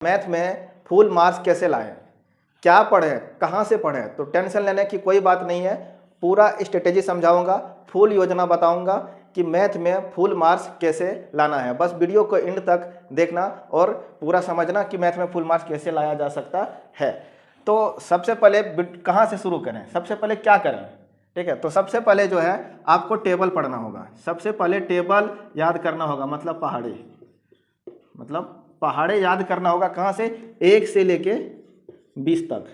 Math में full marks कैसे लाएं, क्या पढ़ें, कहाँ से पढ़ें। तो टेंशन लेने की कोई बात नहीं है, पूरा स्ट्रेटेजी समझाऊंगा, फुल योजना बताऊंगा कि मैथ में फुल मार्क्स कैसे लाना है। बस वीडियो को एंड तक देखना और पूरा समझना कि मैथ में फुल मार्क्स कैसे लाया जा सकता है। तो सबसे पहले कहाँ से शुरू करें, सबसे पहले क्या करें, ठीक है। तो सबसे पहले जो है आपको टेबल पढ़ना होगा। सबसे पहले टेबल याद करना होगा, मतलब पहाड़े याद करना होगा। कहाँ से? 1 से लेके 20 तक।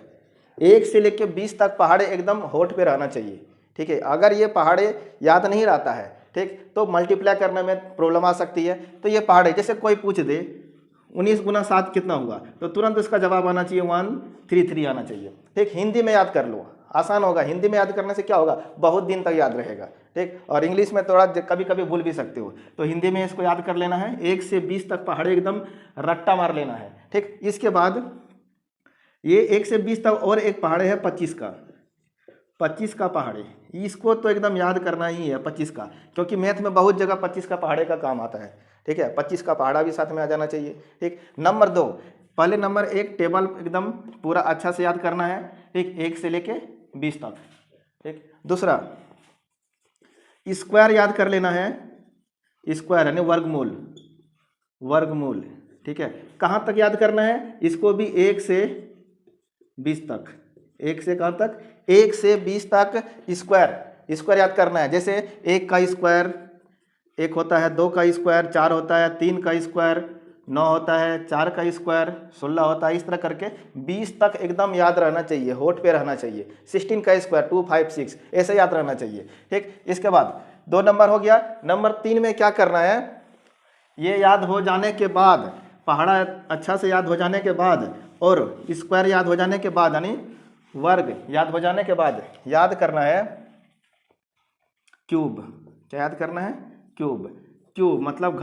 1 से लेके 20 तक पहाड़े एकदम होठ पे रहना चाहिए, ठीक है। अगर ये पहाड़े याद नहीं रहता है, ठीक, तो मल्टीप्लाई करने में प्रॉब्लम आ सकती है। तो ये पहाड़े, जैसे कोई पूछ दे 19 गुना 7 कितना हुआ, तो तुरंत उसका जवाब आना चाहिए 133 आना चाहिए, ठीक। हिंदी में याद कर लो, आसान होगा। हिंदी में याद करने से क्या होगा, बहुत दिन तक याद रहेगा, ठीक। और इंग्लिश में थोड़ा कभी कभी भूल भी सकते हो, तो हिंदी में इसको याद कर लेना है। 1 से 20 तक पहाड़े एकदम रट्टा मार लेना है, ठीक। इसके बाद ये 1 से 20 तक और एक पहाड़े है 25 का पहाड़े, इसको तो एकदम याद करना ही है 25 का, क्योंकि मैथ में बहुत जगह 25 का पहाड़े का काम आता है, ठीक है। 25 का पहाड़ा भी साथ में आ जाना चाहिए, ठीक। नंबर 2, पहले नंबर 1 टेबल एकदम पूरा अच्छा से याद करना है, ठीक, 1 से लेके 20 तक, ठीक। दूसरा, स्क्वायर याद कर लेना है। स्क्वायर यानी वर्गमूल, ठीक है। कहाँ तक याद करना है इसको भी? 1 से 20 तक। 1 से कहाँ तक? 1 से 20 तक स्क्वायर याद करना है। जैसे 1 का स्क्वायर 1 होता है, 2 का स्क्वायर 4 होता है, 3 का स्क्वायर 9 होता है, 4 का स्क्वायर 16 होता है। इस तरह करके 20 तक एकदम याद रहना चाहिए, होठ पे रहना चाहिए। 16 का स्क्वायर 2 5 6 ऐसे याद रहना चाहिए, ठीक। इसके बाद 2 नंबर हो गया। नंबर 3 में क्या करना है, ये याद हो जाने के बाद, पहाड़ा अच्छा से याद हो जाने के बाद और स्क्वायर याद हो जाने के बाद, यानी वर्ग याद हो जाने के बाद, याद करना है क्यूब। क्या याद करना है? क्यूब मतलब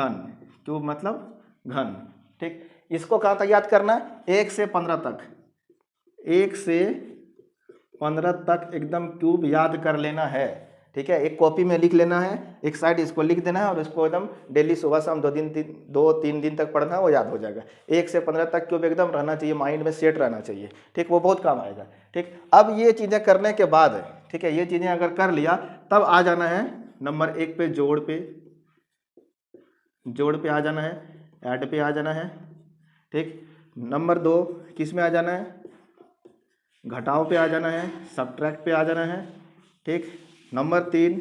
घन, ठीक। इसको कहाँ तक याद करना है? 1 से 15 तक। 1 से 15 तक एकदम क्यूब याद कर लेना है, ठीक है। एक कॉपी में लिख लेना है, एक साइड इसको लिख देना है और इसको एकदम डेली सुबह शाम 2-3 दिन तक पढ़ना है, वो याद हो जाएगा। 1 से 15 तक क्यूब एकदम रहना चाहिए, माइंड में सेट रहना चाहिए, ठीक। वो बहुत काम आएगा, ठीक। अब ये चीज़ें करने के बाद, ठीक है, ये चीज़ें अगर कर लिया तब आ जाना है नंबर 1 पे, जोड़ पे आ जाना है, ऐड पे आ जाना है, ठीक। नंबर 2 किस में आ जाना है? घटाव पे आ जाना है, सब्ट्रैक्ट पे आ जाना है, ठीक। नंबर 3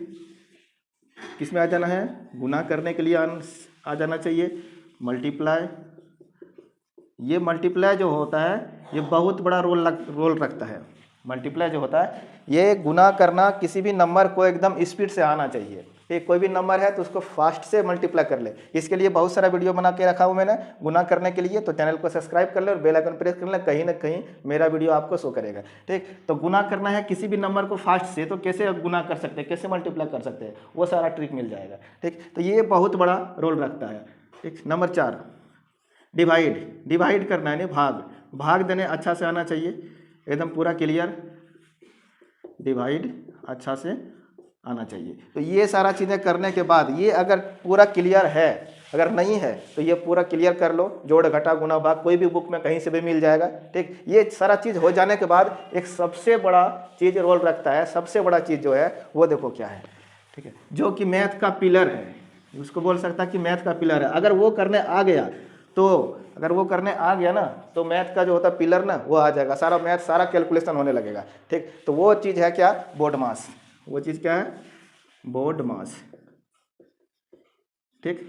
किस में आ जाना है? गुना करने के लिए आ जाना चाहिए, मल्टीप्लाई। ये मल्टीप्लाई जो होता है ये बहुत बड़ा रोल रखता है। मल्टीप्लाई जो होता है, ये गुना करना, किसी भी नंबर को एकदम स्पीड से आना चाहिए, ठीक। कोई भी नंबर है तो उसको फास्ट से मल्टीप्लाई कर ले। इसके लिए बहुत सारा वीडियो बना के रखा हूँ मैंने गुना करने के लिए, तो चैनल को सब्सक्राइब कर ले और बेल आइकन प्रेस कर ले, कहीं ना कहीं मेरा वीडियो आपको शो करेगा, ठीक। तो गुना करना है किसी भी नंबर को फास्ट से, तो कैसे गुना कर सकते हैं, कैसे मल्टीप्लाई कर सकते हैं, वो सारा ट्रिक मिल जाएगा, ठीक। तो ये बहुत बड़ा रोल रखता है, ठीक। नंबर 4 डिवाइड करना है, भाग देने अच्छा से आना चाहिए, एकदम पूरा क्लियर, डिवाइड अच्छा से आना चाहिए। तो ये सारा चीज़ें करने के बाद, ये अगर पूरा क्लियर है, अगर नहीं है तो ये पूरा क्लियर कर लो। जोड़ घटा गुना भाग कोई भी बुक में कहीं से भी मिल जाएगा, ठीक। ये सारा चीज़ हो जाने के बाद एक सबसे बड़ा चीज़ रोल रखता है। सबसे बड़ा चीज़ जो है वो देखो क्या है, ठीक है, जो कि मैथ का पिलर है, उसको बोल सकता है कि मैथ का पिलर है। अगर वो करने आ गया ना, तो मैथ का जो होता है पिलर ना, वो आ जाएगा, सारा मैथ सारा कैलकुलेशन होने लगेगा, ठीक। तो वो चीज़ है क्या? बोर्ड मास। वो चीज़ क्या है? बोर्ड मास, ठीक।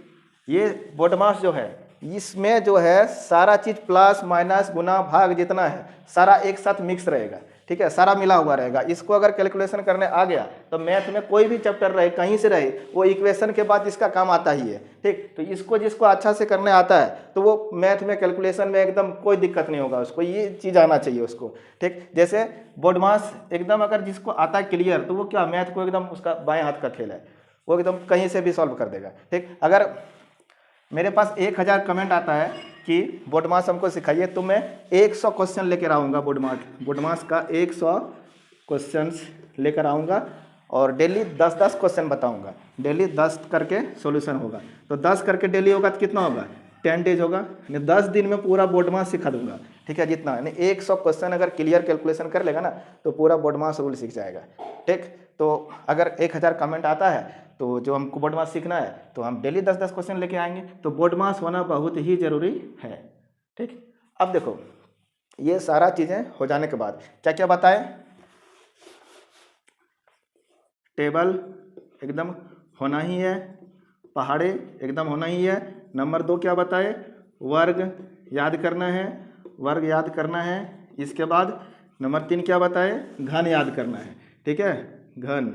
ये बोर्ड मास जो है, इसमें जो है सारा चीज़ प्लस माइनस गुना भाग जितना है सारा एक साथ मिक्स रहेगा, ठीक है, सारा मिला हुआ रहेगा। इसको अगर कैलकुलेशन करने आ गया तो मैथ में कोई भी चैप्टर रहे, कहीं से रहे, वो इक्वेशन के बाद इसका काम आता ही है, ठीक। तो इसको जिसको अच्छा से करने आता है तो वो मैथ में कैलकुलेशन में एकदम कोई दिक्कत नहीं होगा उसको, ये चीज़ आना चाहिए उसको, ठीक। जैसे बोर्ड मास एकदम अगर जिसको आता है क्लियर, तो वो क्या, मैथ को एकदम उसका बाएं हाथ का खेल है, वो एकदम कहीं से भी सॉल्व कर देगा, ठीक। अगर मेरे पास 1000 कमेंट आता है कि बोर्ड मास हमको सिखाइए, तो मैं 100 क्वेश्चन लेकर आऊँगा, बोर्ड मास का 100 क्वेश्चंस लेकर आऊँगा और डेली 10-10 क्वेश्चन बताऊँगा। डेली 10 करके सॉल्यूशन होगा, तो 10 करके डेली होगा तो कितना होगा? 10 डेज होगा, यानी 10 दिन में पूरा बोर्ड मास सिखा दूंगा, ठीक है। जितना यानी 100 क्वेश्चन अगर क्लियर कैलकुलेशन कर लेगा ना तो पूरा बोर्ड मास रूल सीख जाएगा, ठीक। तो अगर 1000 कमेंट आता है तो जो हमको बोर्ड मास सीखना है तो हम डेली 10-10 क्वेश्चन लेके आएंगे, तो बोर्ड मास होना बहुत ही जरूरी है, ठीक। अब देखो ये सारा चीज़ें हो जाने के बाद क्या क्या बताएं, टेबल एकदम होना ही है, पहाड़े एकदम होना ही है। नंबर 2 क्या बताए, वर्ग याद करना है, वर्ग याद करना है। इसके बाद नंबर 3 क्या बताए, घन याद करना है, ठीक है। घन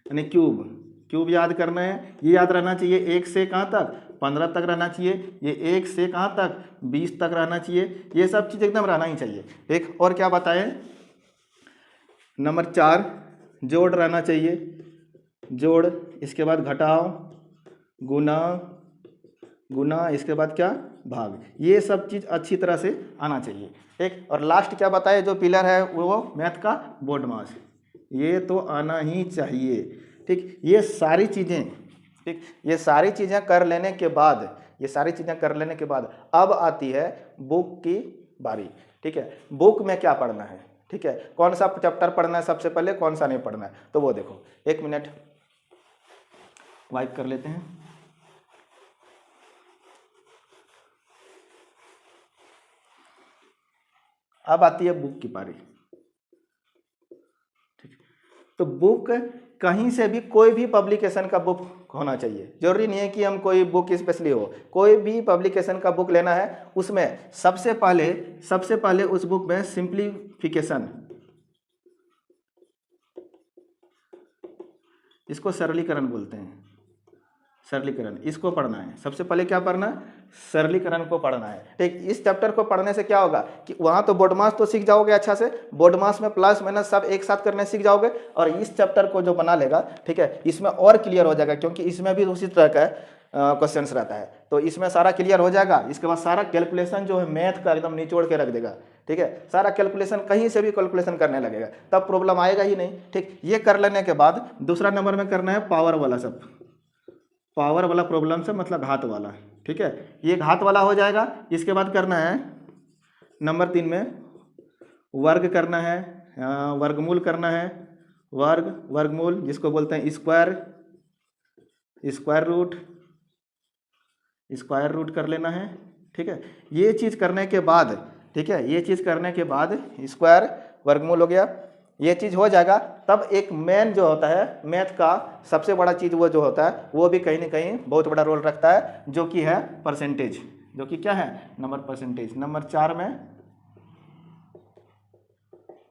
यानी क्यूब, क्यूब याद करना है। ये याद रहना चाहिए 1 से कहाँ तक, 15 तक रहना चाहिए। ये 1 से कहाँ तक, 20 तक रहना चाहिए। ये सब चीज़ एकदम रहना ही चाहिए, ठीक। और क्या बताए, नंबर 4 जोड़ रहना चाहिए, जोड़। इसके बाद घटाओ, गुना, गुना। इसके बाद क्या, भाग। ये सब चीज़ अच्छी तरह से आना चाहिए, ठीक। और लास्ट क्या बताए, जो पिलर है वो मैथ का बोर्ड मास, ये तो आना ही चाहिए, ठीक। ये सारी चीज़ें, ठीक, ये सारी चीज़ें कर लेने के बाद, ये सारी चीज़ें कर लेने के बाद अब आती है बुक की बारी, ठीक है। बुक में क्या पढ़ना है, ठीक है, कौन सा चैप्टर पढ़ना है सबसे पहले, कौन सा नहीं पढ़ना है, तो वो देखो। 1 मिनट वाइप कर लेते हैं। अब आती है बुक की पारी, ठीक। तो बुक कहीं से भी, कोई भी पब्लिकेशन का बुक होना चाहिए, जरूरी नहीं है कि हम कोई बुक स्पेशली हो, कोई भी पब्लिकेशन का बुक लेना है। उसमें सबसे पहले उस बुक में सिंप्लीफिकेशन, इसको सरलीकरण बोलते हैं, सरलीकरण, इसको पढ़ना है। सबसे पहले क्या पढ़ना है, सरलीकरण को पढ़ना है, ठीक। इस चैप्टर को पढ़ने से क्या होगा कि वहाँ तो बोर्ड मास तो सीख जाओगे अच्छा से, बोर्ड मास में प्लस माइनस सब एक साथ करने सीख जाओगे, और इस चैप्टर को जो बना लेगा, ठीक है, इसमें और क्लियर हो जाएगा, क्योंकि इसमें भी उसी तरह का क्वेश्चंस रहता है, तो इसमें सारा क्लियर हो जाएगा। इसके बाद सारा कैलकुलेशन जो है मैथ का एकदम निचोड़ के रख देगा, ठीक है। सारा कैलकुलेशन, कहीं से भी कैलकुलेशन करने लगेगा, तब प्रॉब्लम आएगा ही नहीं, ठीक। ये कर लेने के बाद दूसरा नंबर में करना है पावर वाला सब, पावर वाला प्रॉब्लम से मतलब घात वाला, ठीक है। ये घात वाला हो जाएगा। इसके बाद करना है नंबर 3 में वर्ग करना है, वर्गमूल करना है, वर्ग, वर्गमूल जिसको बोलते हैं square, square root, square root कर लेना है, ठीक है। ये चीज़ करने के बाद, ठीक है, ये चीज़ करने के बाद स्क्वायर वर्गमूल हो गया, ये चीज़ हो जाएगा। तब एक मेन जो होता है मैथ का सबसे बड़ा चीज़ वो जो होता है वो भी कहीं ना कहीं बहुत बड़ा रोल रखता है, जो कि है परसेंटेज, जो कि क्या है, नंबर परसेंटेज। नंबर 4 में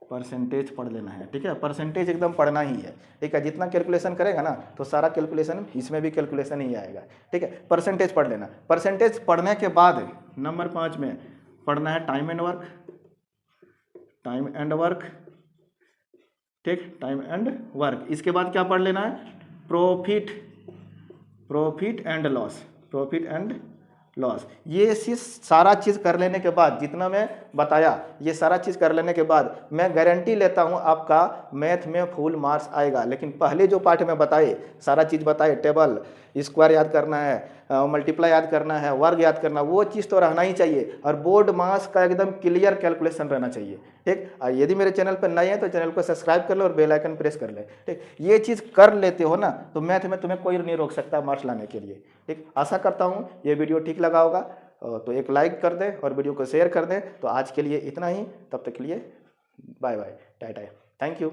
परसेंटेज पढ़ लेना है, ठीक है। परसेंटेज एकदम पढ़ना ही है, ठीक है। जितना कैलकुलेशन करेगा ना तो सारा कैलकुलेशन इसमें भी कैलकुलेशन ही आएगा, ठीक है। परसेंटेज पढ़ लेना। परसेंटेज पढ़ने के बाद नंबर 5 में पढ़ना है time and work, time and work, ठीक, टाइम एंड वर्क। इसके बाद क्या पढ़ लेना है, profit, profit and loss, profit and loss. ये सारा चीज़ कर लेने के बाद, जितना मैं बताया ये सारा चीज़ कर लेने के बाद, मैं गारंटी लेता हूँ आपका मैथ में फुल मार्क्स आएगा। लेकिन पहले जो पार्ट में बताए, सारा चीज़ बताए, टेबल, स्क्वायर याद करना है, मल्टीप्लाई याद करना है, वर्ग याद करना, वो चीज़ तो रहना ही चाहिए, और बोर्ड मास का एकदम क्लियर कैलकुलेशन रहना चाहिए, ठीक। यदि मेरे चैनल पर नए हैं तो चैनल को सब्सक्राइब कर लो और बेल आइकन प्रेस कर ले, ठीक। ये चीज़ कर लेते हो ना तो मैथ में तुम्हें कोई नहीं रोक सकता मार्क्स लाने के लिए, ठीक। आशा करता हूँ ये वीडियो ठीक लगा होगा, तो एक लाइक कर दें और वीडियो को शेयर कर दें। तो आज के लिए इतना ही, तब तक के लिए bye bye, tata, thank you.